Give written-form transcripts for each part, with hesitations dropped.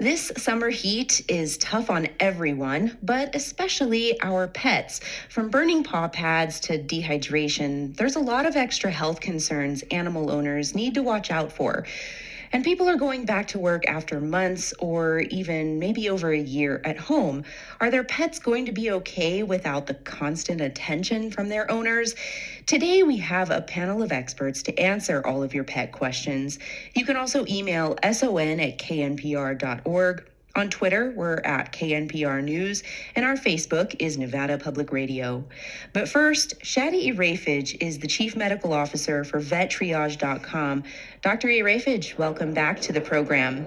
This summer heat is tough on everyone, but especially our pets. From burning paw pads to dehydration, there's a lot of extra health concerns animal owners need to watch out for. And people are going back to work after months or even maybe over a year at home. Are their pets going to be okay without the constant attention from their owners? Today, we have a panel of experts to answer all of your pet questions. You can also email son@knpr.org. On Twitter, we're at KNPR News, and our Facebook is Nevada Public Radio. But first, Shadi Irafij is the Chief Medical Officer for VetTriage.com. Dr. Irafij, welcome back to the program.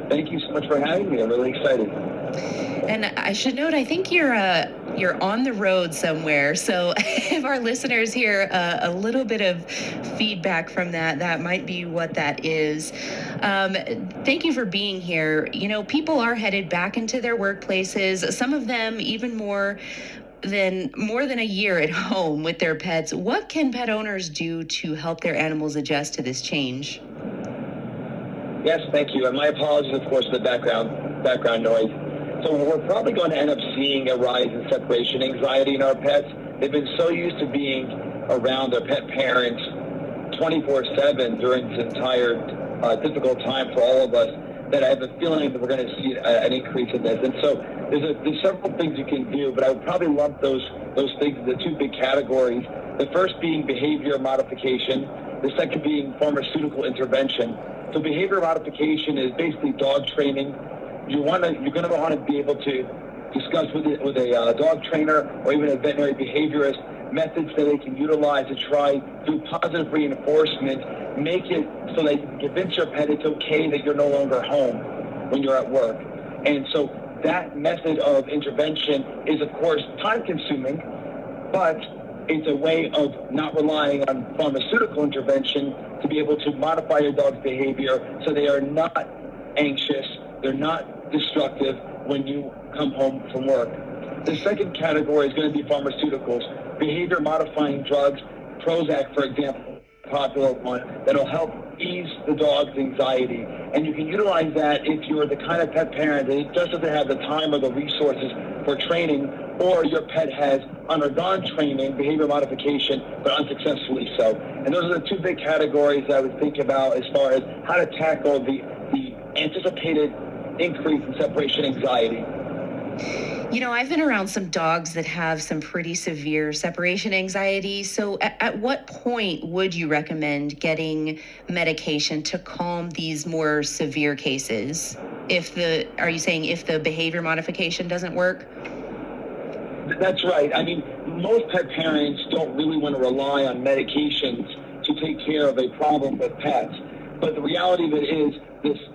Thank you so much for having me. I'm really excited. And I should note, I think you're on the road somewhere. So if our listeners hear a little bit of feedback from that might be what that is. Thank you for being here. You know, people are headed back into their workplaces, some of them even more than a year at home with their pets. What can pet owners do to help their animals adjust to this change? Yes, thank you. And my apologies, of course, for the background noise. So we're probably going to end up seeing a rise in separation anxiety in our pets. They've been so used to being around their pet parents 24/7 during this entire difficult time for all of us that I have a feeling that we're going to see an increase in this. And so there's several things you can do, but I would probably lump those things into two big categories. The first being behavior modification, the second being pharmaceutical intervention. So behavior modification is basically dog training. You're going to want to be able to discuss with a dog trainer or even a veterinary behaviorist methods that they can utilize to try through positive reinforcement, make it so that you can convince your pet it's okay that you're no longer home when you're at work. And so that method of intervention is, of course, time-consuming, but it's a way of not relying on pharmaceutical intervention to be able to modify your dog's behavior so they are not anxious, they're not destructive when you come home from work. The second category is going to be pharmaceuticals, behavior modifying drugs, Prozac, for example, popular one, that'll help ease the dog's anxiety. And you can utilize that if you're the kind of pet parent that just doesn't have the time or the resources for training, or your pet has undergone training, behavior modification, but unsuccessfully so. And those are the two big categories I would think about as far as how to tackle the anticipated increase in separation anxiety. You know, I've been around some dogs that have some pretty severe separation anxiety. So at what point would you recommend getting medication to calm these more severe cases? Are you saying if the behavior modification doesn't work? That's right. I mean, most pet parents don't really want to rely on medications to take care of a problem with pets. But the reality of it is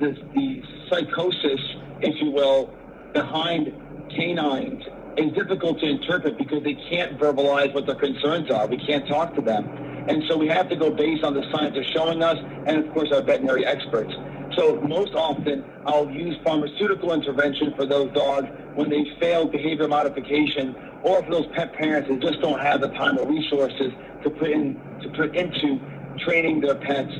the psychosis, if you will, behind canines is difficult to interpret because they can't verbalize what their concerns are. We can't talk to them. And so we have to go based on the science they're showing us and, of course, our veterinary experts. So most often I'll use pharmaceutical intervention for those dogs when they fail behavior modification, or for those pet parents that just don't have the time or resources to put into training their pets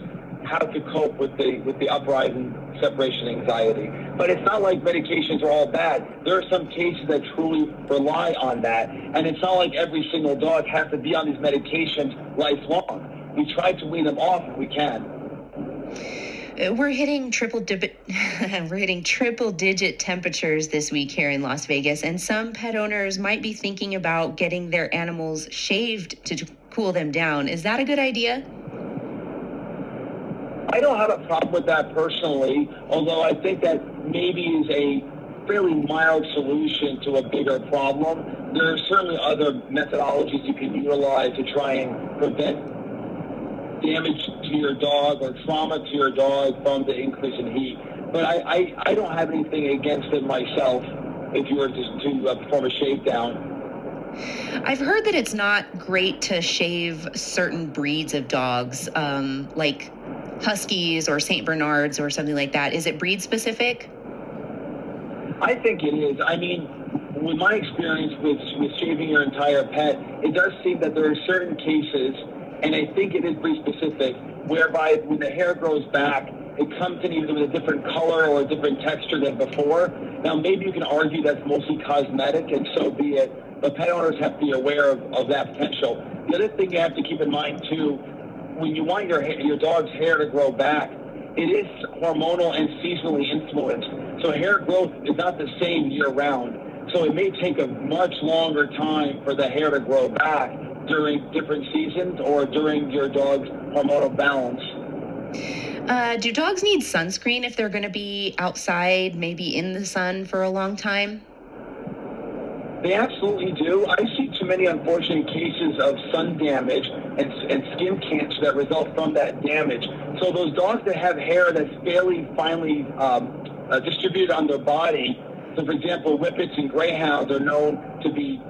how to cope with the uprising separation anxiety. But it's not like medications are all bad. There are some cases that truly rely on that, and it's not like every single dog has to be on these medications lifelong. We try to wean them off if we can. We're hitting triple-digit temperatures this week here in Las Vegas, and some pet owners might be thinking about getting their animals shaved to cool them down. Is that a good idea? I don't have a problem with that personally, although I think that maybe is a fairly mild solution to a bigger problem. There are certainly other methodologies you can utilize to try and prevent damage to your dog or trauma to your dog from the increase in heat. But I don't have anything against it myself if you were to perform a shave down. I've heard that it's not great to shave certain breeds of dogs, like Huskies or St. Bernards or something like that. Is it breed specific? I think it is. I mean, with my experience with shaving your entire pet, it does seem that there are certain cases, and I think it is breed specific, whereby when the hair grows back, it comes in either with a different color or a different texture than before. Now, maybe you can argue that's mostly cosmetic, and so be it, but pet owners have to be aware of that potential. The other thing you have to keep in mind, too, when you want your dog's hair to grow back, it is hormonal and seasonally influenced. So hair growth is not the same year-round. So it may take a much longer time for the hair to grow back during different seasons or during your dog's hormonal balance. Do dogs need sunscreen if they're going to be outside, maybe in the sun for a long time? They absolutely do. I see too many unfortunate cases of sun damage and skin cancer that result from that damage. So those dogs that have hair that's fairly finely distributed on their body, so for example, Whippets and Greyhounds are known to be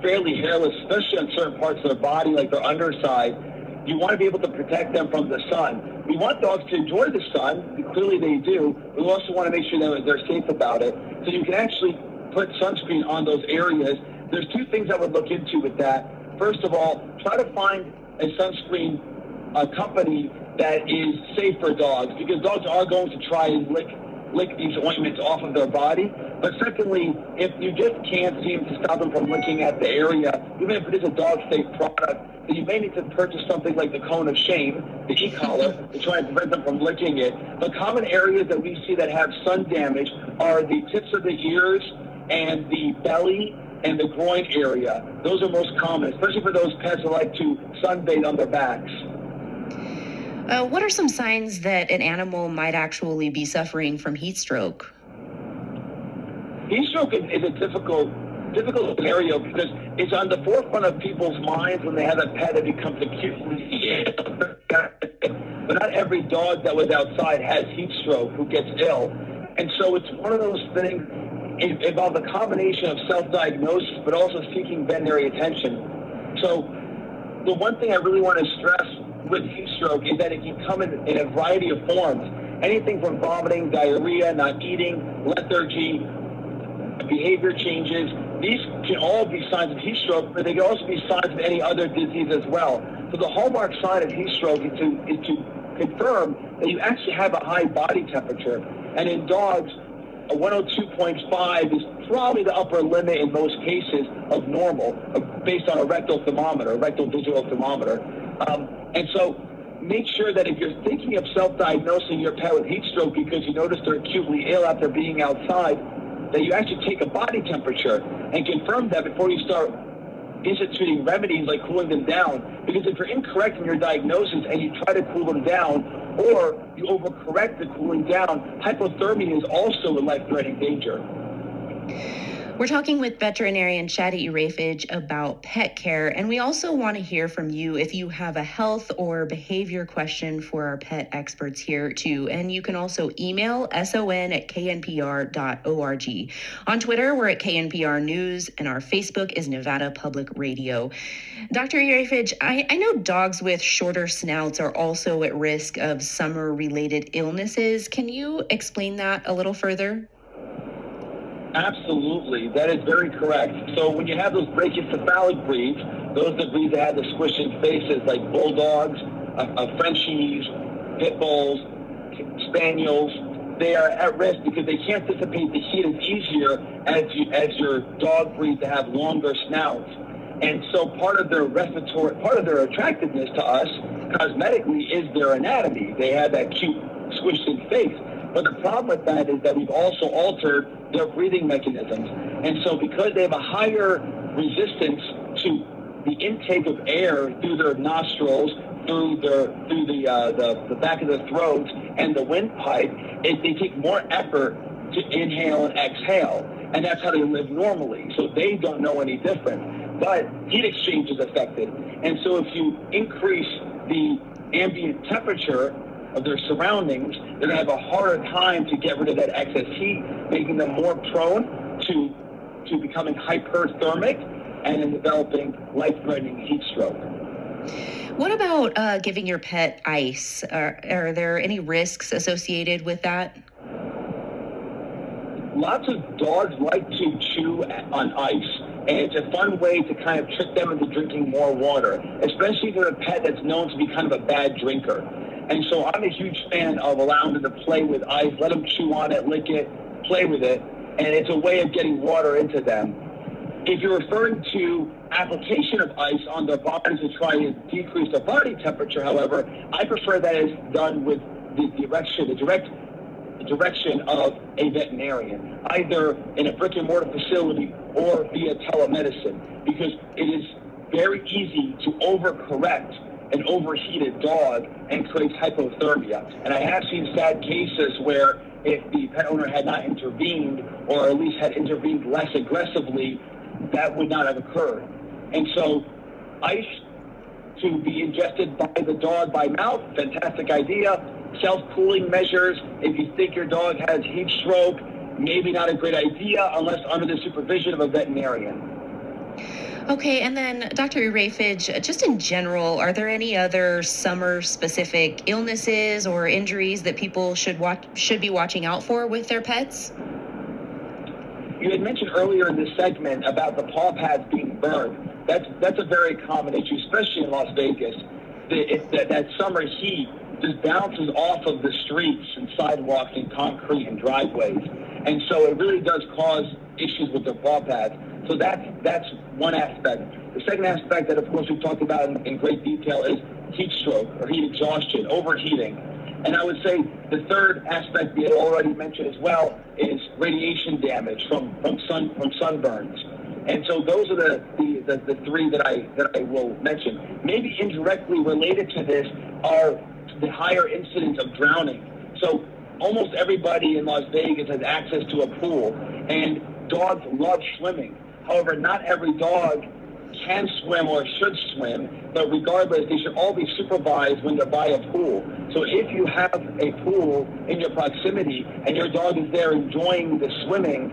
fairly hairless, especially on certain parts of their body, like their underside. You want to be able to protect them from the sun. We want dogs to enjoy the sun. Clearly they do. We also want to make sure that they're safe about it. So you can actually put sunscreen on those areas. There's two things I would look into with that. First of all, try to find a sunscreen company that is safe for dogs, because dogs are going to try and lick these ointments off of their body. But secondly, if you just can't seem to stop them from licking at the area, even if it is a dog-safe product, then you may need to purchase something like the cone of shame, the e-collar, to try and prevent them from licking it. The common areas that we see that have sun damage are the tips of the ears and the belly and the groin area. Those are most common, especially for those pets that like to sunbathe on their backs. What are some signs that an animal might actually be suffering from heat stroke? Heat stroke is a difficult scenario because it's on the forefront of people's minds when they have a pet that becomes acutely ill. But not every dog that was outside has heat stroke who gets ill. And so it's one of those things. It involves a combination of self-diagnosis but also seeking veterinary attention. So the one thing I really want to stress with heat stroke is that it can come in a variety of forms. Anything from vomiting, diarrhea, not eating, lethargy, behavior changes. These can all be signs of heat stroke, but they can also be signs of any other disease as well. So the hallmark sign of heat stroke is to confirm that you actually have a high body temperature. And in dogs, a 102.5 is probably the upper limit in most cases of normal, based on a rectal thermometer, a rectal digital thermometer. And so make sure that if you're thinking of self-diagnosing your pet with heat stroke because you notice they're acutely ill after being outside, that you actually take a body temperature and confirm that before you start instituting remedies like cooling them down. Because if you're incorrect in your diagnosis and you try to cool them down, or you overcorrect the cooling down, hypothermia is also a life-threatening danger. We're talking with veterinarian Shadi Irafij about pet care, and we also want to hear from you if you have a health or behavior question for our pet experts here too. And you can also email son@knpr.org. On Twitter, we're at KNPR News, and our Facebook is Nevada Public Radio. Dr. Irafij, I know dogs with shorter snouts are also at risk of summer-related illnesses. Can you explain that a little further? Absolutely. That is very correct. So when you have those brachycephalic breeds, those that breeds that have the squished faces like bulldogs, Frenchies, pit bulls, spaniels, they are at risk because they can't dissipate the heat as easier as your dog breeds that have longer snouts. And so part of their attractiveness to us cosmetically is their anatomy. They have that cute squished face. But the problem with that is that we've also altered their breathing mechanisms. And so because they have a higher resistance to the intake of air through their nostrils, through the back of their throats and the windpipe, they take more effort to inhale and exhale. And that's how they live normally. So they don't know any different. But heat exchange is affected. And so if you increase the ambient temperature of their surroundings, they're going to have a harder time to get rid of that excess heat, making them more prone to becoming hyperthermic and in developing life-threatening heat stroke. What about giving your pet ice? Are there any risks associated with that? Lots of dogs like to chew on ice, and it's a fun way to kind of trick them into drinking more water, especially if they're a pet that's known to be kind of a bad drinker. And so I'm a huge fan of allowing them to play with ice, let them chew on it, lick it, play with it, and it's a way of getting water into them. If you're referring to application of ice on their bodies to try to decrease their body temperature, however, I prefer that is done with the direction of a veterinarian, either in a brick and mortar facility or via telemedicine, because it is very easy to overcorrect an overheated dog and create hypothermia. And I have seen sad cases where if the pet owner had not intervened, or at least had intervened less aggressively, that would not have occurred. And so ice to be ingested by the dog by mouth, fantastic idea. Self-cooling measures, if you think your dog has heat stroke, maybe not a great idea unless under the supervision of a veterinarian. Okay, and then Dr. Rafage, just in general, are there any other summer-specific illnesses or injuries that people should be watching out for with their pets? You had mentioned earlier in this segment about the paw pads being burned. That's a very common issue, especially in Las Vegas. That summer heat just bounces off of the streets and sidewalks and concrete and driveways. And so it really does cause issues with the paw pads. So that's one aspect. The second aspect that, of course, we've talked about in great detail is heat stroke or heat exhaustion, overheating. And I would say the third aspect we had already mentioned as well is radiation damage from sunburns. And so those are the three that I will mention. Maybe indirectly related to this are the higher incidence of drowning. So almost everybody in Las Vegas has access to a pool, and dogs love swimming. However, not every dog can swim or should swim, but regardless, they should all be supervised when they're by a pool. So if you have a pool in your proximity and your dog is there enjoying the swimming,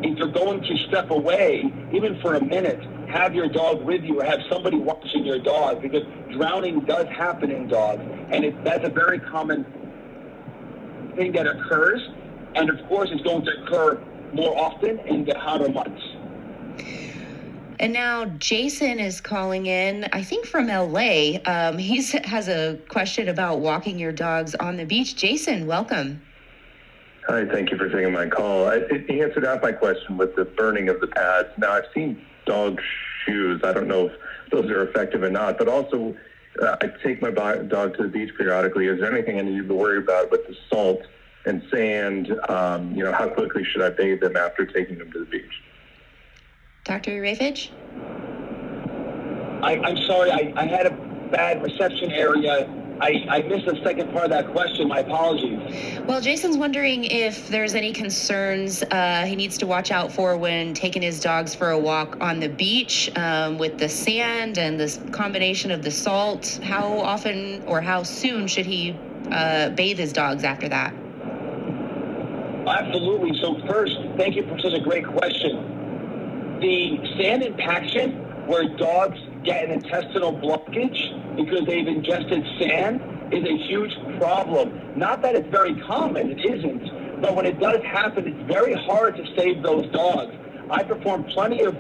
if you're going to step away, even for a minute, have your dog with you or have somebody watching your dog, because drowning does happen in dogs, and that's a very common thing that occurs, and of course it's going to occur more often in the hotter months. And now Jason is calling in, I think from LA. He has a question about walking your dogs on the beach. Jason, welcome. Hi, thank you for taking my call. He answered out my question with the burning of the pads. Now, I've seen dog shoes. I don't know if those are effective or not, but also I take my dog to the beach periodically. Is there anything I need to worry about with the salt and sand? How quickly should I bathe them after taking them to the beach? Dr. Rafage? I'm sorry, I had a bad reception area. I missed the second part of that question. My apologies. Well, Jason's wondering if there's any concerns he needs to watch out for when taking his dogs for a walk on the beach with the sand and this combination of the salt. How often or how soon should he bathe his dogs after that? Absolutely. So first, thank you for such a great question. The sand impaction, where dogs get an intestinal blockage because they've ingested sand, is a huge problem. Not that it's very common, it isn't, but when it does happen, it's very hard to save those dogs. I performed plenty of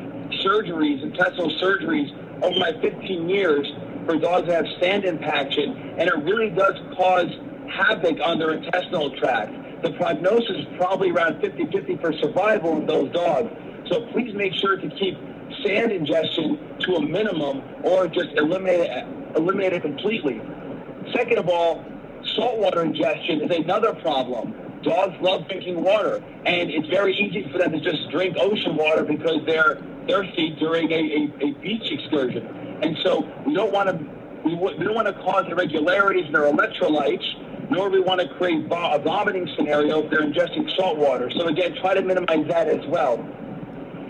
surgeries, intestinal surgeries, over my 15 years for dogs that have sand impaction, and it really does cause havoc on their intestinal tract. The prognosis is probably around 50-50 for survival in those dogs. So please make sure to keep sand ingestion to a minimum or just eliminate it completely. Second of all, saltwater ingestion is another problem. Dogs love drinking water, and it's very easy for them to just drink ocean water because they're thirsty during a beach excursion. And so we don't want to cause irregularities in their electrolytes, nor do we want to create a vomiting scenario if they're ingesting salt water. So again, try to minimize that as well.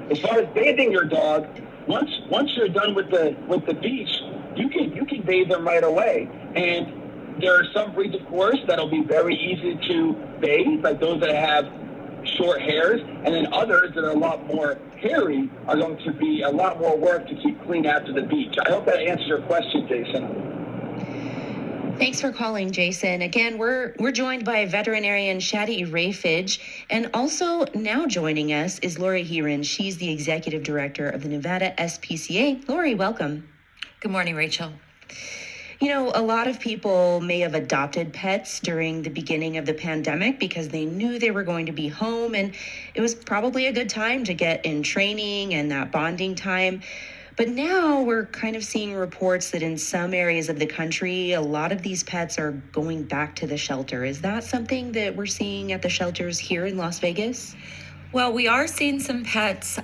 As far as bathing your dog, once you're done with the beach, you can bathe them right away. And there are some breeds, of course, that'll be very easy to bathe, like those that have short hairs, and then others that are a lot more hairy are going to be a lot more work to keep clean after the beach. I hope that answers your question, Jason. Thanks for calling, Jason. Again, we're joined by veterinarian Shadi Rafage, and also now joining us is Lori Heron. She's the executive director of the Nevada SPCA. Lori, welcome. Good morning, Rachel. You know, a lot of people may have adopted pets during the beginning of the pandemic because they knew they were going to be home, and it was probably a good time to get in training and that bonding time. But now we're kind of seeing reports that in some areas of the country, a lot of these pets are going back to the shelter. Is that something that we're seeing at the shelters here in Las Vegas? Well, we are seeing some pets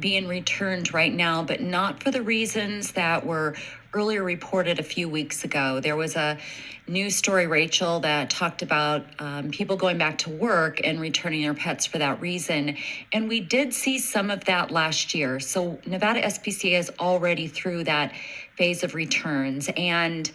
being returned right now, but not for the reasons that were earlier reported a few weeks ago. There was a news story, Rachel, that talked about people going back to work and returning their pets for that reason. And we did see some of that last year. So Nevada SPCA is already through that phase of returns. And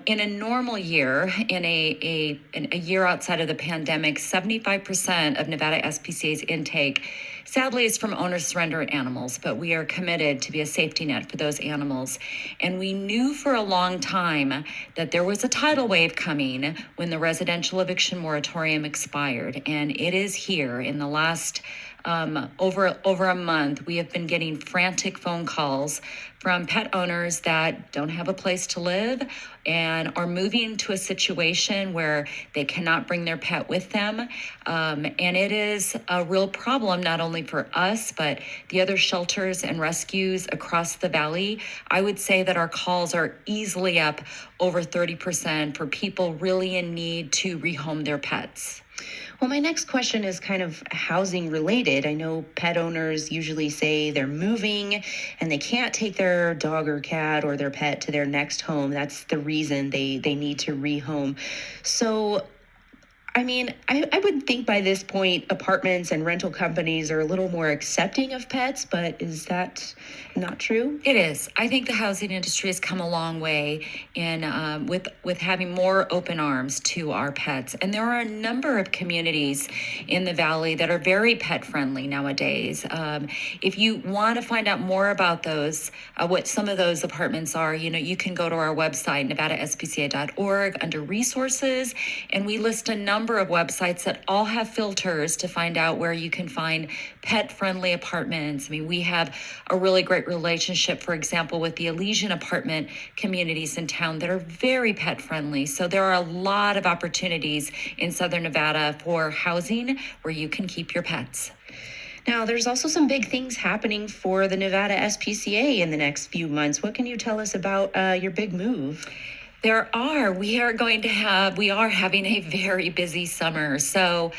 in a normal year, in a year outside of the pandemic, 75% of Nevada SPCA's intake, sadly, is from owner surrendered animals, but we are committed to be a safety net for those animals. And we knew for a long time that there was a tidal wave coming when the residential eviction moratorium expired, and it is here. In the last over a month, we have been getting frantic phone calls from pet owners that don't have a place to live and are moving to a situation where they cannot bring their pet with them. And it is a real problem, not only for us, but the other shelters and rescues across the valley. I would say that our calls are easily up over 30% for people really in need to rehome their pets. Well, my next question is kind of housing related. I know pet owners usually say they're moving and they can't take their dog or cat or their pet to their next home. That's the reason they need to rehome. So, I mean, I would think by this point, apartments and rental companies are a little more accepting of pets, but is that not true? It is. I think the housing industry has come a long way in with having more open arms to our pets. And there are a number of communities in the valley that are very pet friendly nowadays. If you want to find out more about those, what some of those apartments are, you can go to our website, nevadaspca.org, under resources, and we list a number of websites that all have filters to find out where you can find pet-friendly apartments. I mean, we have a really great relationship, for example, with the Elysian apartment communities in town that are very pet-friendly. So there are a lot of opportunities in Southern Nevada for housing where you can keep your pets. Now, there's also some big things happening for the Nevada SPCA in the next few months. What can you tell us about your big move? We are having a very busy summer. So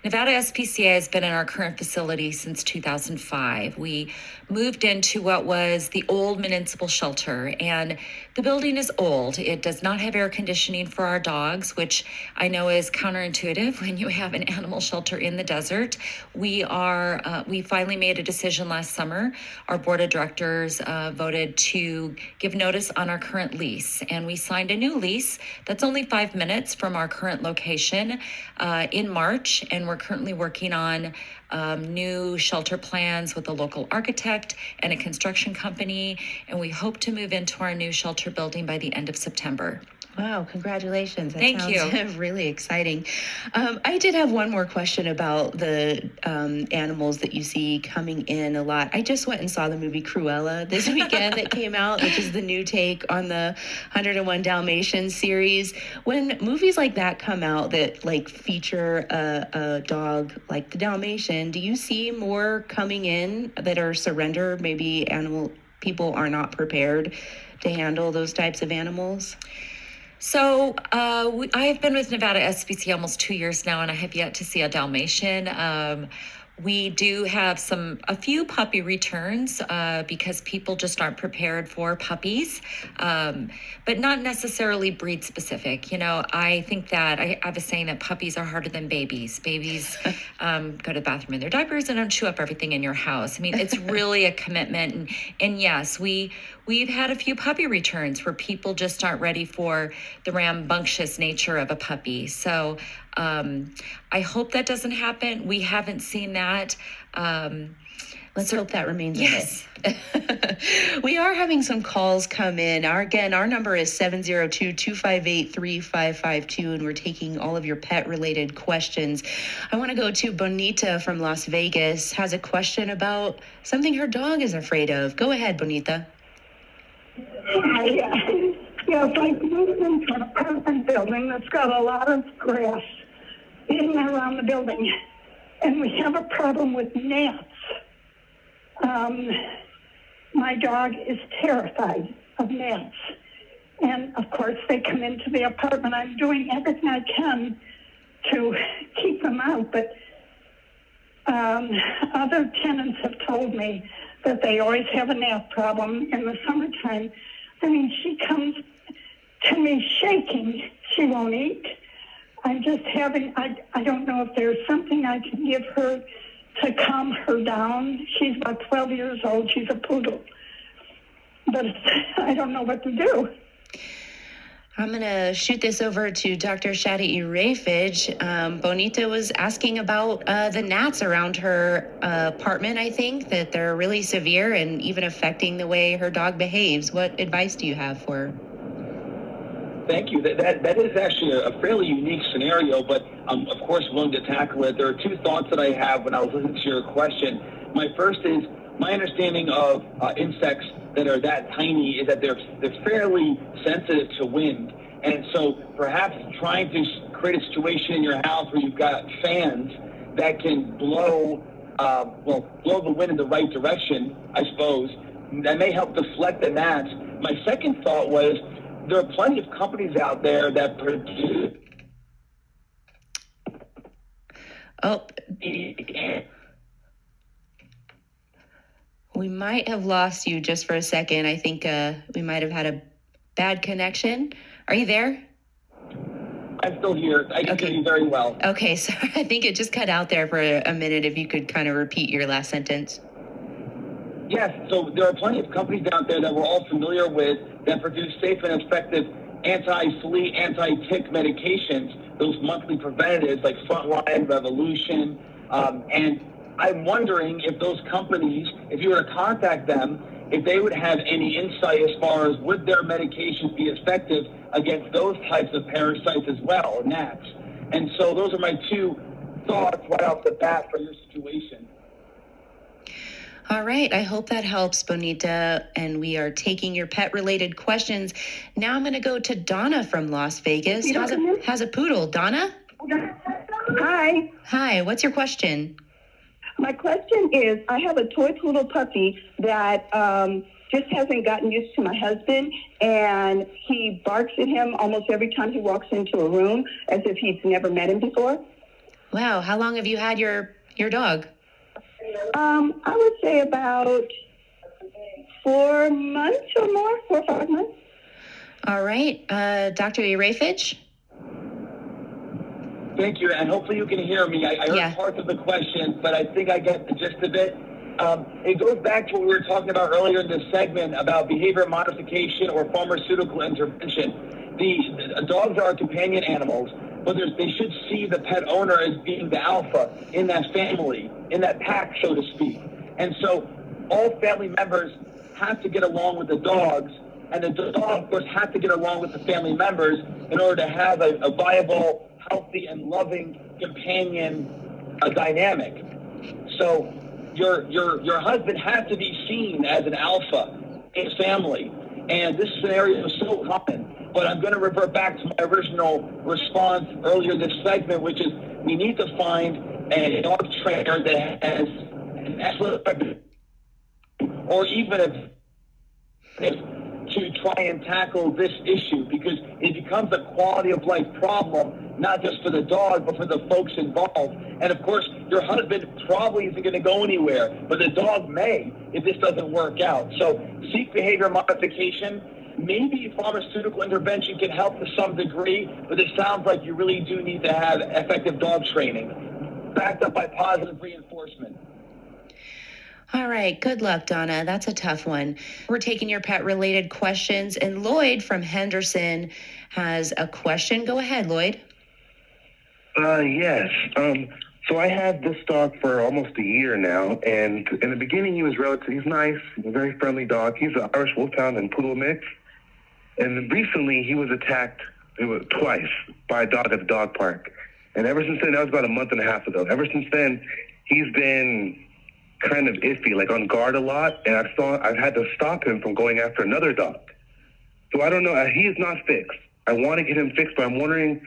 Nevada SPCA has been in our current facility since 2005. We moved into what was the old municipal shelter, and the building is old. It does not have air conditioning for our dogs, which I know is counterintuitive when you have an animal shelter in the desert. We finally made a decision last summer. Our board of directors voted to give notice on our current lease, and we signed a new lease that's only 5 minutes from our current location in March, and we're currently working on new shelter plans with a local architect and a construction company, and we hope to move into our new shelter building by the end of September. Wow, congratulations. Thank you. Sounds really exciting. I did have one more question about the animals that you see coming in a lot. I just went and saw the movie Cruella this weekend that came out, which is the new take on the 101 Dalmatians series. When movies like that come out that feature a dog like the Dalmatian, do you see more coming in that are surrender? Maybe people are not prepared to handle those types of animals? So I have been with Nevada SPCA almost 2 years now, and I have yet to see a Dalmatian. We do have a few puppy returns because people just aren't prepared for puppies, but not necessarily breed specific. I think that I have a saying that puppies are harder than babies. Babies go to the bathroom in their diapers and don't chew up everything in your house. I mean, it's really a commitment. And yes, we've had a few puppy returns where people just aren't ready for the rambunctious nature of a puppy. So I hope that doesn't happen. We haven't seen that. Let's hope that remains yes. a myth. We are having some calls come in. Our number is 702-258-3552, and we're taking all of your pet-related questions. I want to go to Bonita from Las Vegas, has a question about something her dog is afraid of. Go ahead, Bonita. Hi. Yes, I moved into an apartment building that's got a lot of grass in and around the building, and we have a problem with gnats. My dog is terrified of gnats, and of course they come into the apartment. I'm doing everything I can to keep them out, but other tenants have told me that they always have a gnat problem in the summertime. I mean, she comes to me shaking. She won't eat. I'm just having, I don't know if there's something I can give her to calm her down. She's about 12 years old. She's a poodle. But I don't know what to do. I'm going to shoot this over to Dr. Shadi Rafij. Bonita was asking about the gnats around her apartment, I think, that they're really severe and even affecting the way her dog behaves. What advice do you have for her? Thank you. That is actually a fairly unique scenario, but of course willing to tackle it. There are two thoughts that I have when I was listening to your question. My first is, my understanding of insects that are that tiny is that they're fairly sensitive to wind. And so perhaps trying to create a situation in your house where you've got fans that can blow the wind in the right direction, I suppose, that may help deflect the gnats. My second thought was, there are plenty of companies out there that produce. Oh, we might have lost you just for a second. I think we might have had a bad connection. Are you there? I'm still here. I can hear you very well. Okay, so I think it just cut out there for a minute. If you could kind of repeat your last sentence. Yes, so there are plenty of companies out there that we're all familiar with that produce safe and effective anti-flea, anti-tick medications, those monthly preventatives like Frontline, Revolution, and I'm wondering if those companies, if you were to contact them, if they would have any insight as far as would their medications be effective against those types of parasites as well, gnats. And so those are my two thoughts right off the bat for your situation. All right. I hope that helps, Bonita. And we are taking your pet-related questions. Now I'm going to go to Donna from Las Vegas. Has a poodle. Donna? Hi. Hi. What's your question? My question is, I have a toy poodle puppy that just hasn't gotten used to my husband, and he barks at him almost every time he walks into a room as if he's never met him before. Wow. How long have you had your dog? I would say about 4 months or more, 4 or 5 months. All right. Dr. Rafij? Thank you, and hopefully you can hear me. I heard parts of the question, but I think I get the gist of it. It goes back to what we were talking about earlier in this segment about behavior modification or pharmaceutical intervention. The dogs are companion animals, but they should see the pet owner as being the alpha in that family, in that pack, so to speak. And so all family members have to get along with the dogs, and the dog, of course, have to get along with the family members in order to have a viable, healthy, and loving companion dynamic. So your husband has to be seen as an alpha in his family, and this scenario is so common. But I'm going to revert back to my original response earlier this segment, which is we need to find a dog trainer that has an excellent, or even to try and tackle this issue, because it becomes a quality of life problem, not just for the dog, but for the folks involved. And of course, your husband probably isn't going to go anywhere, but the dog may if this doesn't work out. So seek behavior modification. Maybe pharmaceutical intervention can help to some degree, but it sounds like you really do need to have effective dog training, backed up by positive reinforcement. All right. Good luck, Donna. That's a tough one. We're taking your pet-related questions, and Lloyd from Henderson has a question. Go ahead, Lloyd. Yes. So I had this dog for almost a year now, and in the beginning he's nice, he's a very friendly dog. He's an Irish Wolfhound and Poodle mix. And recently he was attacked twice by a dog at the dog park. And ever since then, that was about a month and a half ago. Ever since then, he's been kind of iffy, like on guard a lot. And I've had to stop him from going after another dog. So I don't know. He is not fixed. I want to get him fixed, but I'm wondering,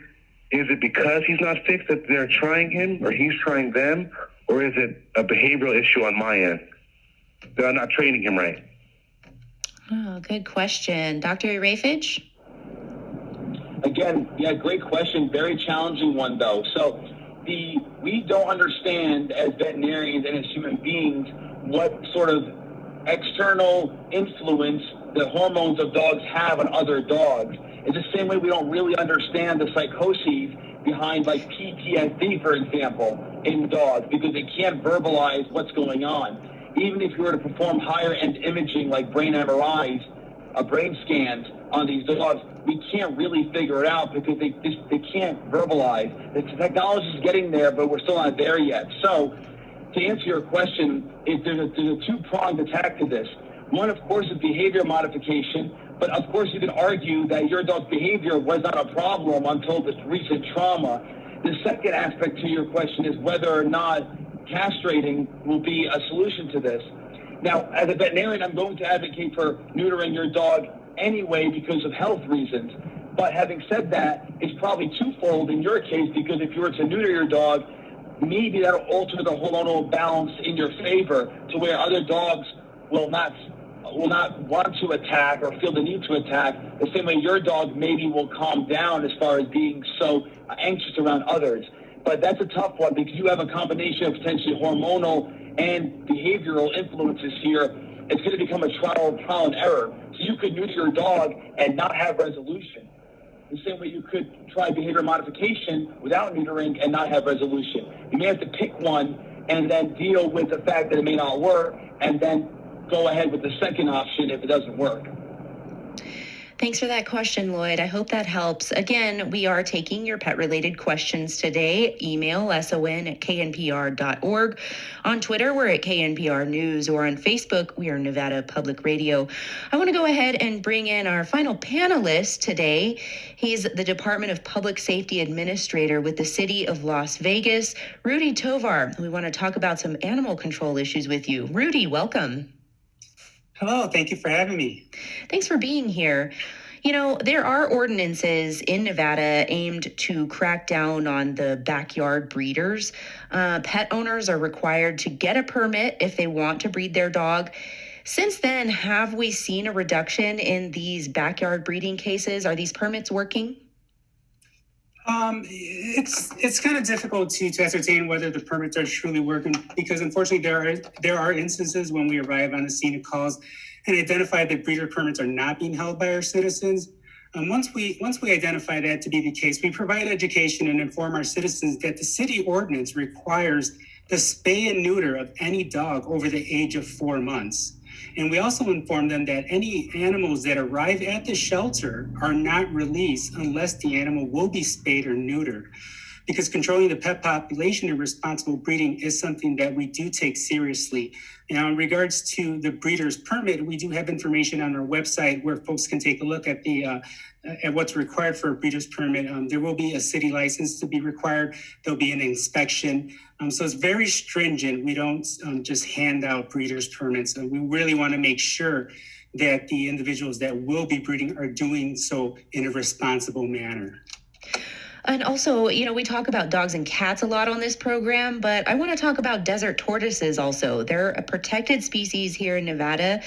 is it because he's not fixed that they're trying him, or he's trying them, or is it a behavioral issue on my end that I'm not training him right? Oh, good question. Dr. Rafage? Again, yeah, great question. Very challenging one, though. So we don't understand as veterinarians and as human beings what sort of external influence the hormones of dogs have on other dogs. It's the same way we don't really understand the psychoses behind like PTSD, for example, in dogs, because they can't verbalize what's going on. Even if you were to perform higher end imaging like brain MRIs, brain scans on these dogs, we can't really figure it out because they can't verbalize. The technology is getting there, but we're still not there yet. So to answer your question, there's a two-pronged attack to this. One, of course, is behavior modification, but of course you can argue that your dog's behavior was not a problem until this recent trauma. The second aspect to your question is whether or not castrating will be a solution to this. Now, as a veterinarian, I'm going to advocate for neutering your dog anyway because of health reasons. But having said that, it's probably twofold in your case, because if you were to neuter your dog, maybe that'll alter the hormonal balance in your favor to where other dogs will not want to attack or feel the need to attack, the same way your dog maybe will calm down as far as being so anxious around others. But that's a tough one because you have a combination of potentially hormonal and behavioral influences here. It's going to become a trial and error. So you could neuter your dog and not have resolution. The same way you could try behavior modification without neutering and not have resolution. You may have to pick one and then deal with the fact that it may not work, and then go ahead with the second option if it doesn't work. Thanks for that question, Lloyd. I hope that helps. Again, we are taking your pet-related questions today. Email son@knpr.org. On Twitter, we're at KNPR News, or on Facebook, we are Nevada Public Radio. I want to go ahead and bring in our final panelist today. He's the Department of Public Safety Administrator with the City of Las Vegas, Rudy Tovar. We want to talk about some animal control issues with you. Rudy, welcome. Hello, thank you for having me. Thanks for being here. You know, there are ordinances in Nevada aimed to crack down on the backyard breeders. Pet owners are required to get a permit if they want to breed their dog. Since then, have we seen a reduction in these backyard breeding cases? Are these permits working? It's kind of difficult to ascertain whether the permits are truly working, because unfortunately there are instances when we arrive on the scene of calls and identify that breeder permits are not being held by our citizens. Once we identify that to be the case, we provide education and inform our citizens that the city ordinance requires the spay and neuter of any dog over the age of 4 months. And we also inform them that any animals that arrive at the shelter are not released unless the animal will be spayed or neutered. Because controlling the pet population and responsible breeding is something that we do take seriously. Now, in regards to the breeder's permit, we do have information on our website where folks can take a look at at what's required for a breeder's permit. There will be a city license to be required. There'll be an inspection. So it's very stringent. We don't just hand out breeder's permits. We really want to make sure that the individuals that will be breeding are doing so in a responsible manner. And also, you know, we talk about dogs and cats a lot on this program, but I want to talk about desert tortoises also. They're a protected species here in Nevada,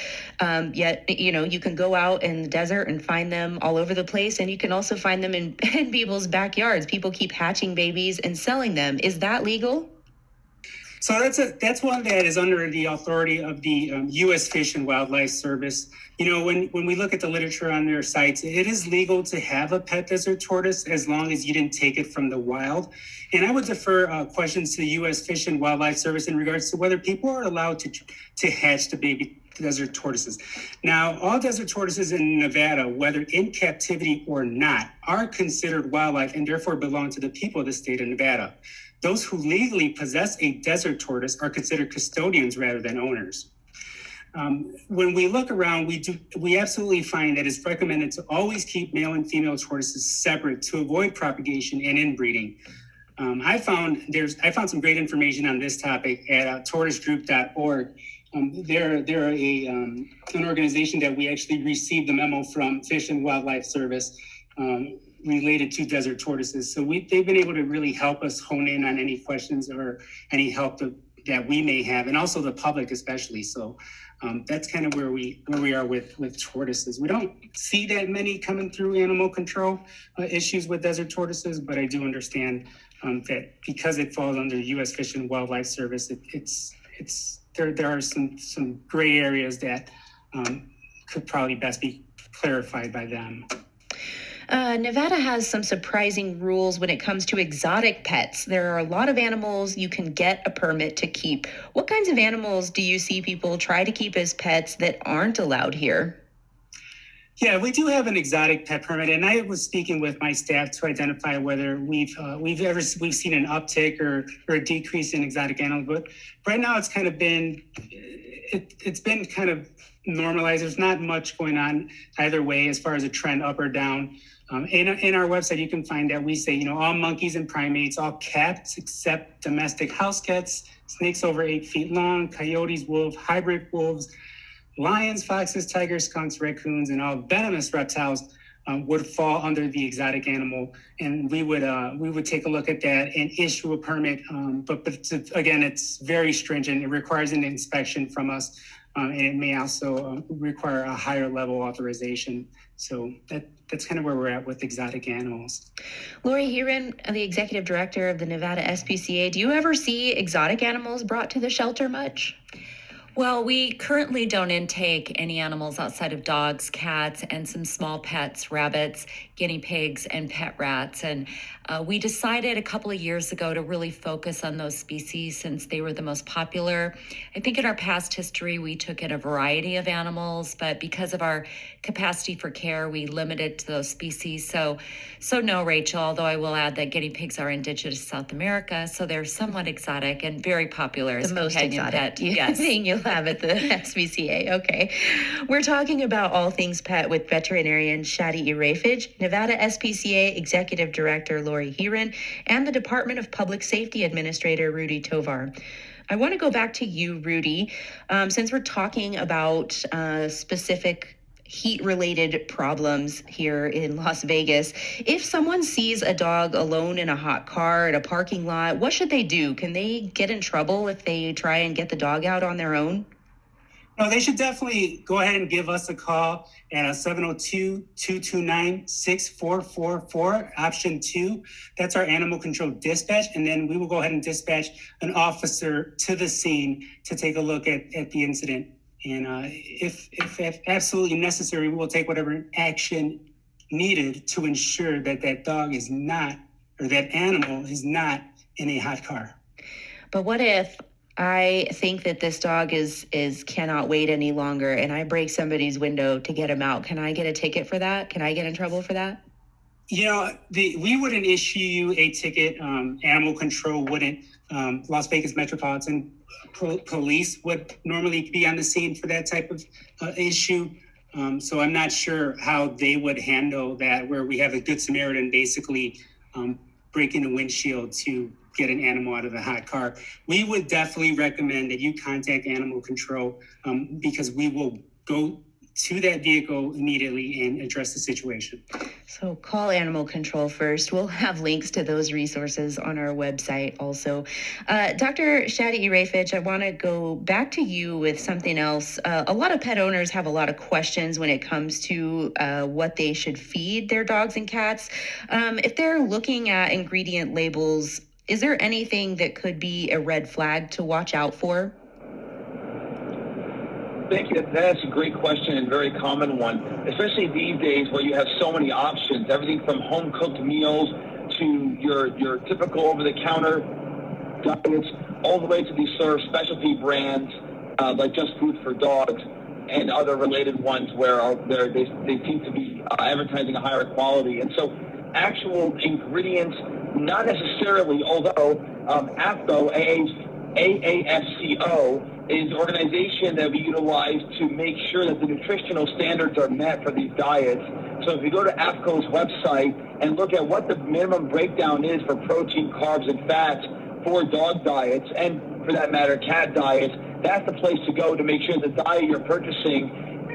yet, you know, you can go out in the desert and find them all over the place, and you can also find them in people's backyards. People keep hatching babies and selling them. Is that legal? So that's one that is under the authority of the U.S. Fish and Wildlife Service. You know, when we look at the literature on their sites, it is legal to have a pet desert tortoise as long as you didn't take it from the wild. And I would defer questions to the U.S. Fish and Wildlife Service in regards to whether people are allowed to hatch the baby desert tortoises. Now, all desert tortoises in Nevada, whether in captivity or not, are considered wildlife and therefore belong to the people of the state of Nevada. Those who legally possess a desert tortoise are considered custodians rather than owners. When we look around, we absolutely find that it's recommended to always keep male and female tortoises separate to avoid propagation and inbreeding. I found some great information on this topic at tortoisegroup.org. They're an organization that we actually received the memo from Fish and Wildlife Service related to desert tortoises. So they've been able to really help us hone in on any questions or any help that we may have, and also the public especially. So that's kind of where we are with tortoises. We don't see that many coming through animal control issues with desert tortoises, but I do understand that because it falls under U.S. Fish and Wildlife Service, there are some gray areas that could probably best be clarified by them. Nevada has some surprising rules when it comes to exotic pets. There are a lot of animals you can get a permit to keep. What kinds of animals do you see people try to keep as pets that aren't allowed here? Yeah, we do have an exotic pet permit, and I was speaking with my staff to identify whether we've seen an uptick or a decrease in exotic animals. But right now, it's kind of been kind of normalized. There's not much going on either way as far as a trend up or down. In our website, you can find that we say, all monkeys and primates, all cats except domestic house cats, snakes over 8 feet long, coyotes, wolves, hybrid wolves, lions, foxes, tigers, skunks, raccoons, and all venomous reptiles would fall under the exotic animal, and we would take a look at that and issue a permit. But again, it's very stringent. It requires an inspection from us, and it may also require a higher level authorization. So that's kind of where we're at with exotic animals. Lori Heron, the executive director of the Nevada SPCA, do you ever see exotic animals brought to the shelter much? Well, we currently don't intake any animals outside of dogs, cats, and some small pets, rabbits, guinea pigs, and pet rats. And we decided a couple of years ago to really focus on those species since they were the most popular. I think in our past history, we took in a variety of animals, but because of our capacity for care, we limited to those species. So no, Rachel, although I will add that guinea pigs are indigenous to South America, so they're somewhat exotic and very popular as the most companion exotic pet. Yes. thing you'll have at the SPCA. Okay. We're talking about all things pet with veterinarian Shadi Irafij, Nevada SPCA Executive Director Lori Heron, and the Department of Public Safety Administrator Rudy Tovar. I want to go back to you, Rudy, since we're talking about specific heat-related problems here in Las Vegas. If someone sees a dog alone in a hot car at a parking lot, what should they do? Can they get in trouble if they try and get the dog out on their own? No, they should definitely go ahead and give us a call at 702-229-6444, option 2. That's our animal control dispatch. And then we will go ahead and dispatch an officer to the scene to take a look at the incident. And if absolutely necessary, we will take whatever action needed to ensure that that dog is not, or that animal is not in a hot car. But what if I think that this dog is cannot wait any longer and I break somebody's window to get him out? Can I get a ticket for that? Can I get in trouble for that? We wouldn't issue you a ticket. Animal control wouldn't. Las Vegas Metropolitan Police would normally be on the scene for that type of issue. So I'm not sure how they would handle that, where we have a Good Samaritan basically breaking the windshield to get an animal out of the hot car. We would definitely recommend that you contact animal control because we will go to that vehicle immediately and address the situation. So call animal control first. We'll have links to those resources on our website also. Dr. Shadi Irafij, I want to go back to you with something else. A lot of pet owners have a lot of questions when it comes to what they should feed their dogs and cats. If they're looking at ingredient labels, is there anything that could be a red flag to watch out for? Thank you. That's a great question and very common one, especially these days where you have so many options, everything from home-cooked meals to your typical over-the-counter diets, all the way to these sort of specialty brands like Just Food for Dogs and other related ones where they seem to be advertising a higher quality. And so actual ingredients, not necessarily, although AAFCO, AAFCO, is an organization that we utilize to make sure that the nutritional standards are met for these diets. So if you go to AAFCO's website and look at what the minimum breakdown is for protein, carbs, and fats for dog diets, and for that matter, cat diets, that's the place to go to make sure the diet you're purchasing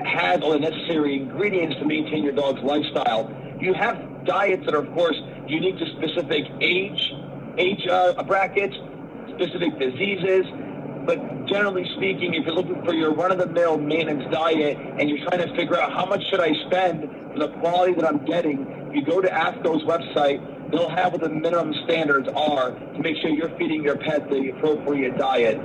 has all the necessary ingredients to maintain your dog's lifestyle. You have diets that are, of course, unique to specific age brackets, specific diseases. But generally speaking, if you're looking for your run-of-the-mill maintenance diet and you're trying to figure out how much should I spend for the quality that I'm getting, if you go to AAFCO's website, they'll have what the minimum standards are to make sure you're feeding your pet the appropriate diet.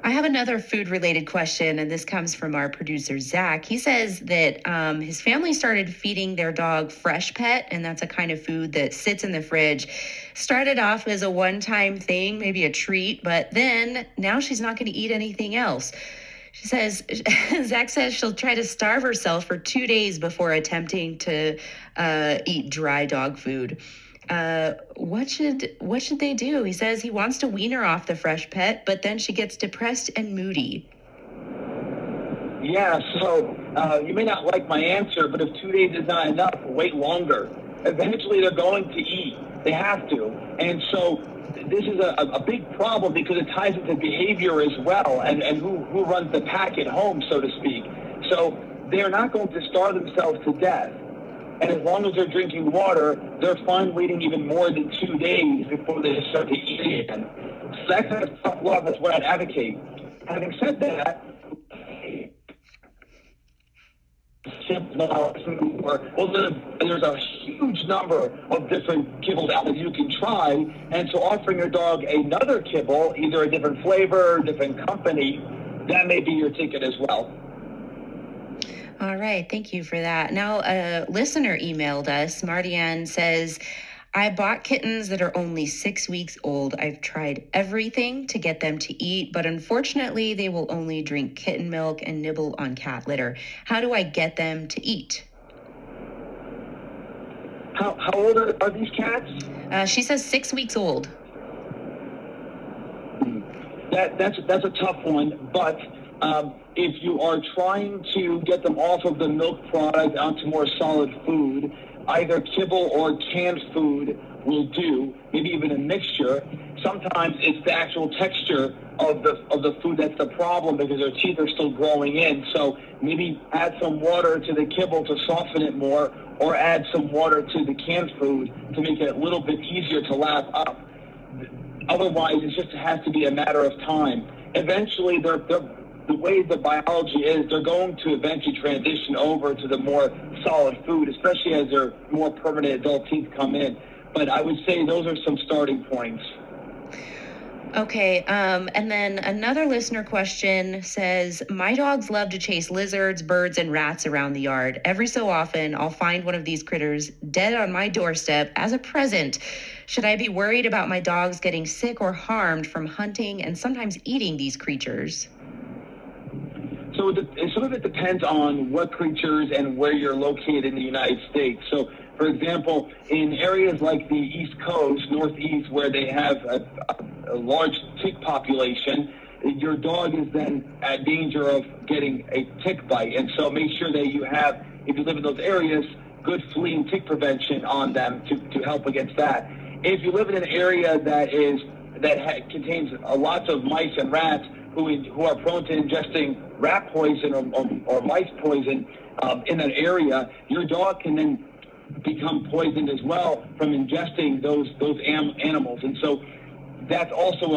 I have another food-related question, and this comes from our producer, Zach. He says that his family started feeding their dog Freshpet, and that's a kind of food that sits in the fridge. Started off as a one-time thing, maybe a treat, but then now she's not going to eat anything else. She says, Zach says she'll try to starve herself for 2 days before attempting to eat dry dog food. What should they do? He says he wants to wean her off the Freshpet, but then she gets depressed and moody. Yeah, so you may not like my answer, but if 2 days is not enough, wait longer. Eventually they're going to eat. They have to. And so this is a big problem because it ties into behavior as well and who runs the pack at home, so to speak. So they're not going to starve themselves to death. And as long as they're drinking water, they're fine waiting even more than 2 days before they start to eat again. So that kind of tough love is what I'd advocate. Having said that, there's a huge number of different kibbles out that you can try, and so offering your dog another kibble, either a different flavor, different company, that may be your ticket as well. All right, thank you for that. Now, a listener emailed us. Marty-Ann says, I bought kittens that are only 6 weeks old. I've tried everything to get them to eat, but unfortunately, they will only drink kitten milk and nibble on cat litter. How do I get them to eat? How old are these cats? She says 6 weeks old. That's a tough one, but if you are trying to get them off of the milk product onto more solid food, either kibble or canned food will do, maybe even a mixture. Sometimes it's the actual texture of the food that's the problem because their teeth are still growing in. So maybe add some water to the kibble to soften it more, or add some water to the canned food to make it a little bit easier to lap up. Otherwise, it just has to be a matter of time. Eventually, the way the biology is, they're going to eventually transition over to the more solid food, especially as their more permanent adult teeth come in. But I would say those are some starting points. Okay, and then another listener question says, my dogs love to chase lizards, birds, and rats around the yard. Every so often, I'll find one of these critters dead on my doorstep as a present. Should I be worried about my dogs getting sick or harmed from hunting and sometimes eating these creatures? So some of it depends on what creatures and where you're located in the United States. So, for example, in areas like the East Coast, Northeast, where they have a large tick population, your dog is then at danger of getting a tick bite. And so make sure that you have, if you live in those areas, good flea and tick prevention on them to help against that. If you live in an area that contains lots of mice and rats who are prone to ingesting rat poison or mice poison in that area, your dog can then become poisoned as well from ingesting those animals. And so that's also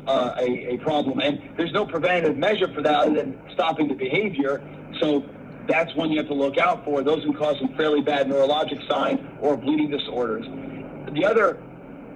a problem. And there's no preventative measure for that other than stopping the behavior. So that's one you have to look out for, those who cause some fairly bad neurologic signs or bleeding disorders. The other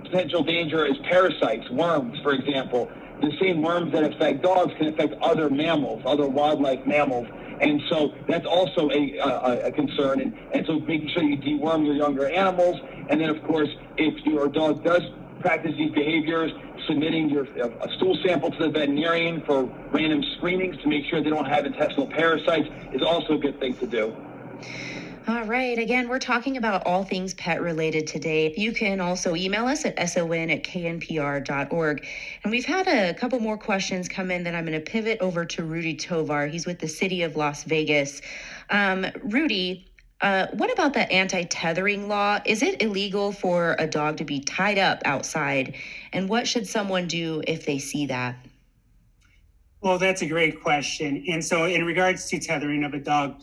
potential danger is parasites, worms, for example. The same worms that affect dogs can affect other mammals, other wildlife mammals. And so that's also a concern. And so making sure you deworm your younger animals. And then, of course, if your dog does practice these behaviors, submitting a stool sample to the veterinarian for random screenings to make sure they don't have intestinal parasites is also a good thing to do. All right. Again, we're talking about all things pet related today. You can also email us at son@knpr.org. And we've had a couple more questions come in that I'm going to pivot over to Rudy Tovar. He's with the city of Las Vegas. Rudy, what about the anti-tethering law? Is it illegal for a dog to be tied up outside? And what should someone do if they see that? Well, that's a great question. And so, in regards to tethering of a dog,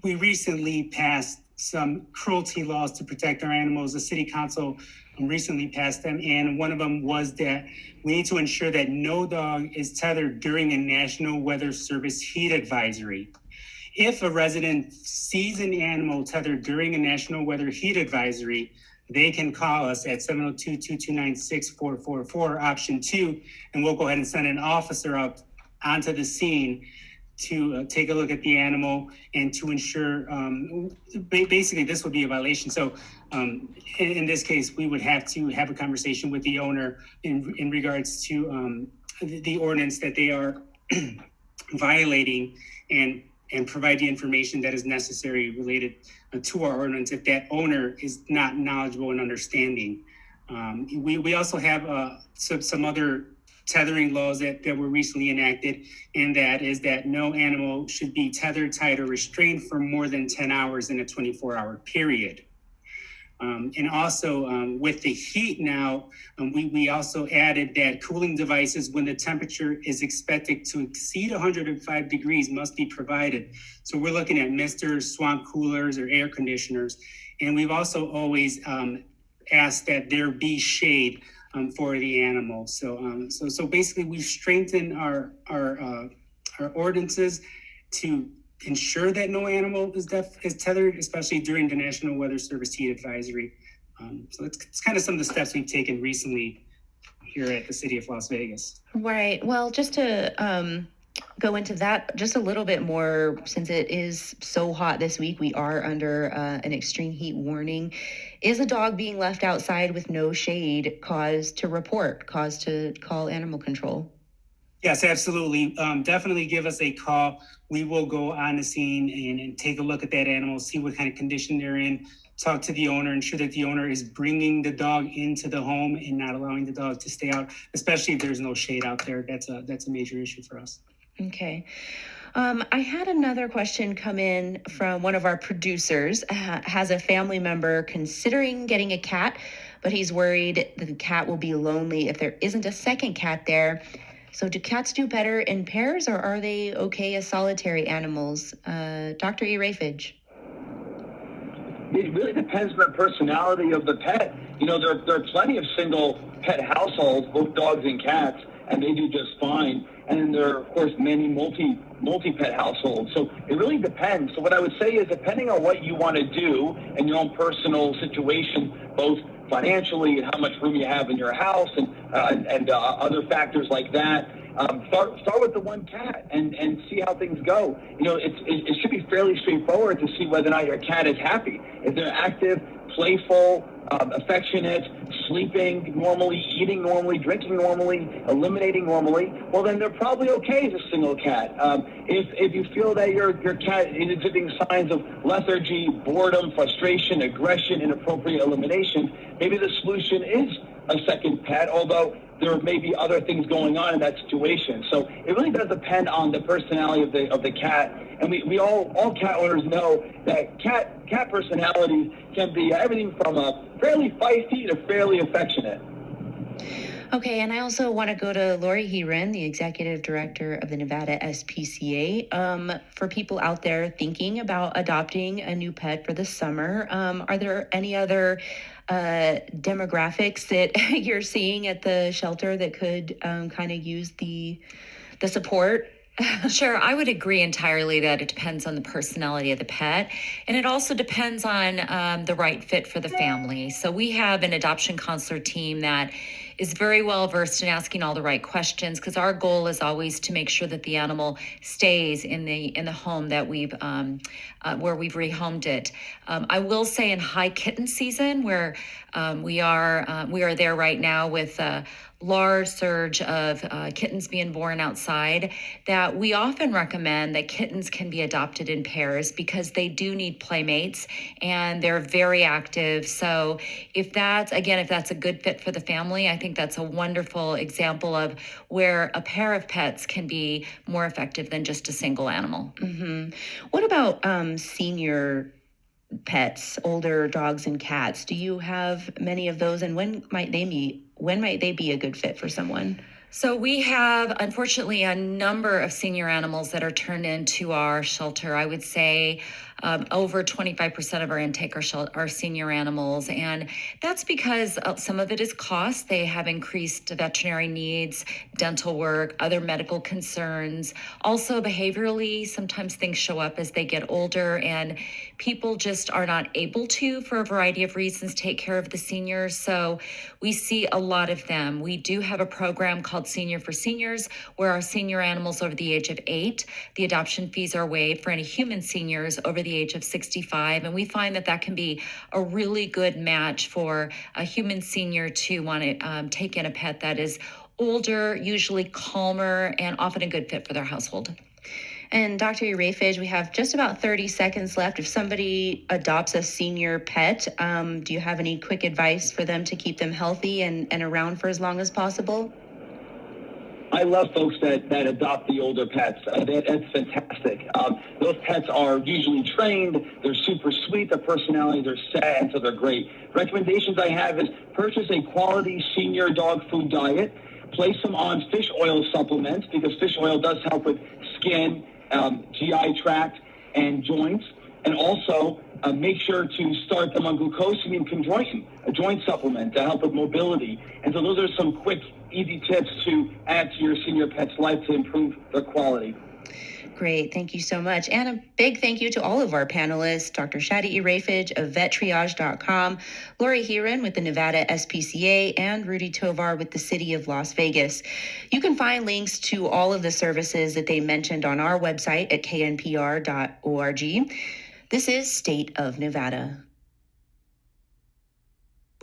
we recently passed some cruelty laws to protect our animals. The city council recently passed them, and one of them was that we need to ensure that no dog is tethered during a National Weather Service heat advisory. If a resident sees an animal tethered during a National Weather heat advisory, they can call us at 702-229-6444, option 2, and we'll go ahead and send an officer up onto the scene to take a look at the animal and to ensure, basically this would be a violation. So in this case, we would have to have a conversation with the owner in regards to the ordinance that they are violating, and provide the information that is necessary related to our ordinance if that owner is not knowledgeable and understanding. We also have some other tethering laws that were recently enacted, and that is that no animal should be tethered, tied, or restrained for more than 10 hours in a 24-hour period. And also with the heat now, we also added that cooling devices when the temperature is expected to exceed 105 degrees must be provided. So we're looking at misters, swamp coolers, or air conditioners. And we've also always asked that there be shade for the animal. So basically we've strengthened our ordinances to ensure that no animal is tethered, especially during the National Weather Service heat advisory. So it's kind of some of the steps we've taken recently here at the city of Las Vegas. Right. Well, just to go into that just a little bit more, since it is so hot this week, we are under an extreme heat warning. Is a dog being left outside with no shade cause to call animal control? Yes, absolutely. Definitely give us a call. We will go on the scene and take a look at that animal, see what kind of condition they're in, talk to the owner, ensure that the owner is bringing the dog into the home and not allowing the dog to stay out, especially if there's no shade out there. That's a major issue for us. Okay. I had another question come in from one of our producers. Has a family member considering getting a cat, but he's worried that the cat will be lonely if there isn't a second cat there. So do cats do better in pairs, or are they okay as solitary animals? Dr. E. Rayfage. It really depends on the personality of the pet. You know, there are plenty of single pet households, both dogs and cats, and they do just fine. And then there are, of course, many multi-pet households. So it really depends. So what I would say is, depending on what you want to do and your own personal situation, both financially and how much room you have in your house and other factors like that, start with the one cat and see how things go. You know, it should be fairly straightforward to see whether or not your cat is happy. If they're active, playful, affectionate, sleeping normally, eating normally, drinking normally, eliminating normally, well, then they're probably okay as a single cat. If you feel that your cat is exhibiting signs of lethargy, boredom, frustration, aggression, inappropriate elimination, maybe the solution is a second pet, although there may be other things going on in that situation. So it really does depend on the personality of the cat. And we all cat owners know that cat personalities can be everything from a fairly feisty to fairly affectionate. Okay, and I also want to go to Lori Heron, the executive director of the Nevada SPCA. For people out there thinking about adopting a new pet for the summer, are there any other demographics that you're seeing at the shelter that could kind of use the support? Sure, I would agree entirely that it depends on the personality of the pet, and it also depends on the right fit for the family. So we have an adoption counselor team that is very well versed in asking all the right questions, because our goal is always to make sure that the animal stays in the home that we've where we've rehomed it. I will say in high kitten season, where we are there right now with large surge of kittens being born outside, that we often recommend that kittens can be adopted in pairs because they do need playmates and they're very active. So if that's a good fit for the family, I think that's a wonderful example of where a pair of pets can be more effective than just a single animal. Mm-hmm. What about senior pets, older dogs and cats? Do you have many of those, and when might they when might they be a good fit for someone? So we have, unfortunately, a number of senior animals that are turned into our shelter. I would say over 25% of our intake are senior animals. And that's because some of it is cost. They have increased veterinary needs, dental work, other medical concerns. Also, behaviorally, sometimes things show up as they get older and people just are not able to, for a variety of reasons, take care of the seniors. So we see a lot of them. We do have a program called Senior for Seniors, where our senior animals over the age of 8, the adoption fees are waived for any human seniors over the age of 65. And we find that that can be a really good match for a human senior to want to take in a pet that is older, usually calmer, and often a good fit for their household. And Dr. Urafij, we have just about 30 seconds left. If somebody adopts a senior pet, do you have any quick advice for them to keep them healthy and around for as long as possible? I love folks that adopt the older pets. That's fantastic. Those pets are usually trained. They're super sweet. Their personalities are sad, so they're great. Recommendations I have is purchase a quality senior dog food diet. Place them on fish oil supplements because fish oil does help with skin, GI tract, and joints. And also make sure to start them on glucosamine chondroitin, a joint supplement to help with mobility. And so those are some quick, easy tips to add to your senior pet's life to improve their quality. Great. Thank you so much. And a big thank you to all of our panelists, Dr. Shadi Urafij of VetTriage.com, Lori Heron with the Nevada SPCA, and Rudy Tovar with the City of Las Vegas. You can find links to all of the services that they mentioned on our website at knpr.org. This is State of Nevada.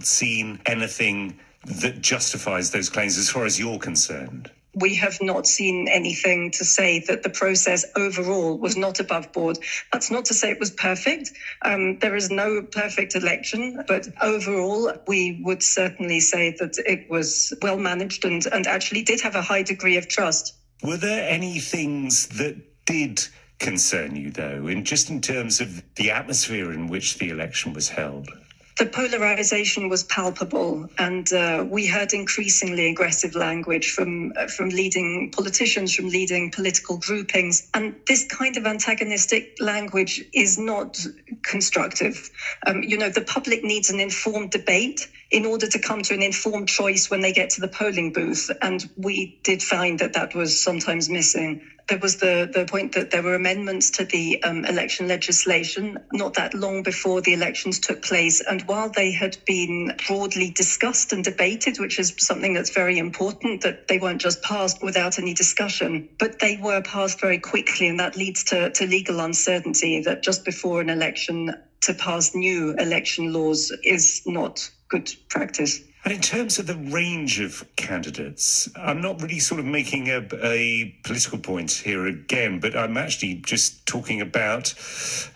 Seen anything that justifies those claims as far as you're concerned? We have not seen anything to say that the process overall was not above board. That's not to say it was perfect. There is no perfect election, but overall, we would certainly say that it was well managed and actually did have a high degree of trust. Were there any things that did concern you, though, in terms of the atmosphere in which the election was held? The polarization was palpable, and we heard increasingly aggressive language from leading politicians, from leading political groupings. And this kind of antagonistic language is not constructive. The public needs an informed debate in order to come to an informed choice when they get to the polling booth. And we did find that was sometimes missing. There was the point that there were amendments to the election legislation not that long before the elections took place. And while they had been broadly discussed and debated, which is something that's very important, that they weren't just passed without any discussion, but they were passed very quickly. And that leads to legal uncertainty, that just before an election to pass new election laws is not good practice. And in terms of the range of candidates, I'm not really sort of making a political point here again, but I'm actually just talking about,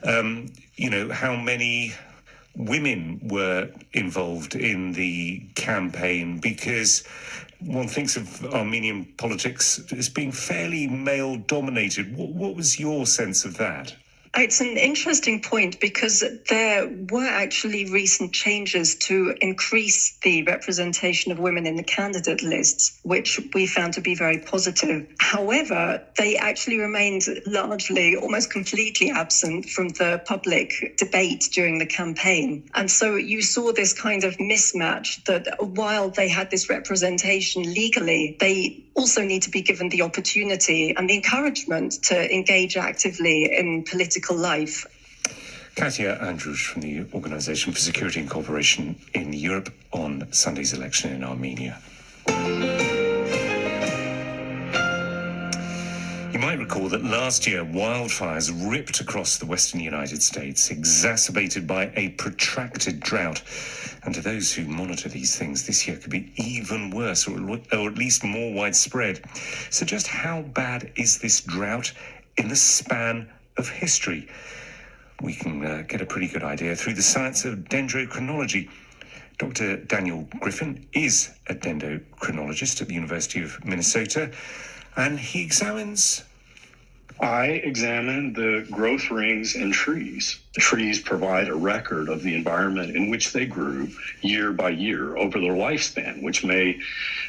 how many women were involved in the campaign, because one thinks of Armenian politics as being fairly male-dominated. What was your sense of that? It's an interesting point because there were actually recent changes to increase the representation of women in the candidate lists, which we found to be very positive. However, they actually remained largely, almost completely absent from the public debate during the campaign. And so you saw this kind of mismatch that while they had this representation legally, they also need to be given the opportunity and the encouragement to engage actively in political life. Katya Andrush from the Organization for Security and Cooperation in Europe on Sunday's election in Armenia. You might recall that last year wildfires ripped across the western United States, exacerbated by a protracted drought. And to those who monitor these things, this year could be even worse, or at least more widespread. So just how bad is this drought in the span of history? We can get a pretty good idea through the science of dendrochronology. Dr. Daniel Griffin is a dendrochronologist at the University of Minnesota, and he examines I examine the growth rings in trees. Trees provide a record of the environment in which they grew year by year over their lifespan, which may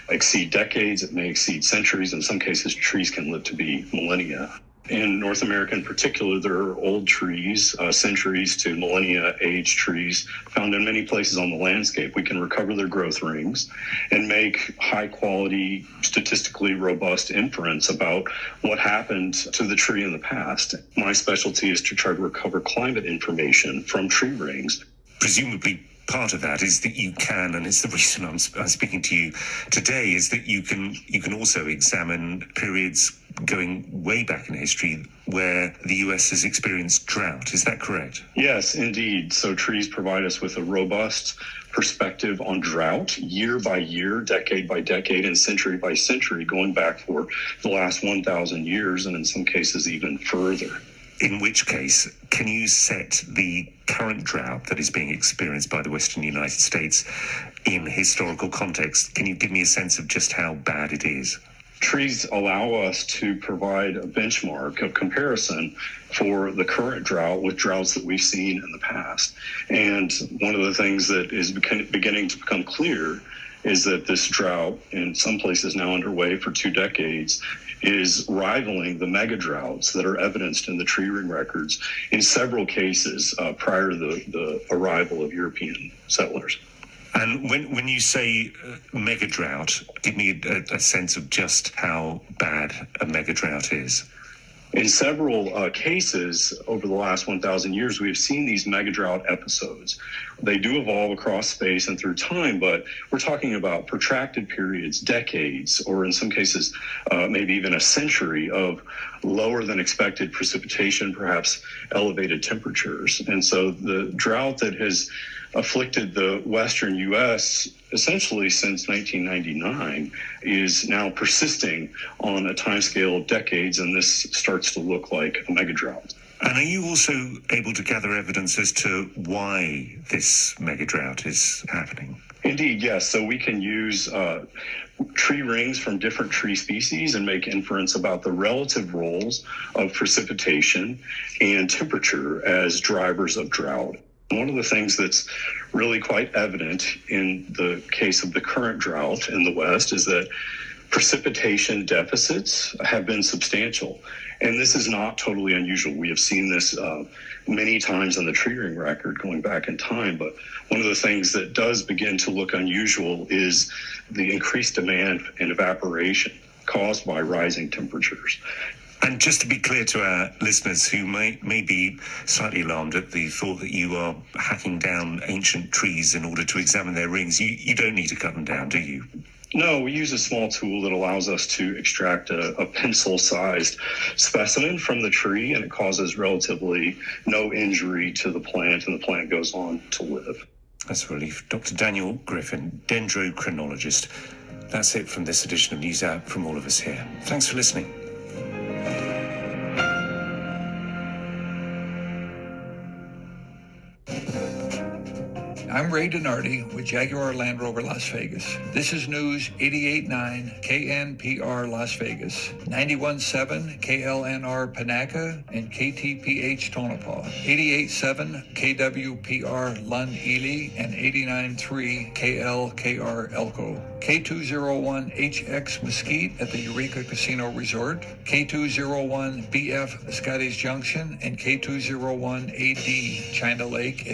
exceed decades, it may exceed centuries. In some cases, trees can live to be millennia. In North America in particular, there are old trees, centuries to millennia age trees found in many places on the landscape. We can recover their growth rings and make high quality, statistically robust inference about what happened to the tree in the past. My specialty is to try to recover climate information from tree rings. Presumably, part of that is that you can, and it's the reason I'm speaking to you today, is that you can also examine periods going way back in history where the US has experienced drought. Is that correct? Yes, indeed. So trees provide us with a robust perspective on drought year by year, decade by decade, and century by century, going back for the last 1,000 years, and in some cases even further. In which case, can you set the current drought that is being experienced by the Western United States in historical context? Can you give me a sense of just how bad it is? Trees allow us to provide a benchmark of comparison for the current drought with droughts that we've seen in the past. And one of the things that is beginning to become clear is that this drought, in some places now underway for 2 decades, is rivaling the mega droughts that are evidenced in the tree ring records in several cases prior to the arrival of European settlers. And when you say mega drought, give me a sense of just how bad a mega drought is. In several cases over the last 1,000 years, we've seen these mega drought episodes. They do evolve across space and through time, but we're talking about protracted periods, decades, or in some cases, maybe even a century of lower than expected precipitation, perhaps elevated temperatures. And so the drought that has afflicted the Western U.S. essentially since 1999 is now persisting on a timescale of decades, and this starts to look like a mega drought. And are you also able to gather evidence as to why this mega drought is happening? Indeed, yes. So we can use tree rings from different tree species and make inference about the relative roles of precipitation and temperature as drivers of drought. One of the things that's really quite evident in the case of the current drought in the West is that precipitation deficits have been substantial. And this is not totally unusual. We have seen this many times on the tree ring record going back in time. But one of the things that does begin to look unusual is the increased demand and evaporation caused by rising temperatures. And just to be clear to our listeners who may be slightly alarmed at the thought that you are hacking down ancient trees in order to examine their rings, you don't need to cut them down, do you? No, we use a small tool that allows us to extract a pencil-sized specimen from the tree, and it causes relatively no injury to the plant, and the plant goes on to live. That's a relief. Dr. Daniel Griffin, dendrochronologist. That's it from this edition of News Hour from all of us here. Thanks for listening. I'm Ray Donardi with Jaguar Land Rover Las Vegas. This is News 88.9 KNPR Las Vegas, 91.7 KLNR Panaca, and KTPH Tonopah, 88.7 KWPR Lund Ely, and 89.3 KLKR Elko. K201HX Mesquite at the Eureka Casino Resort, K201BF Scotty's Junction, and K201AD China Lake at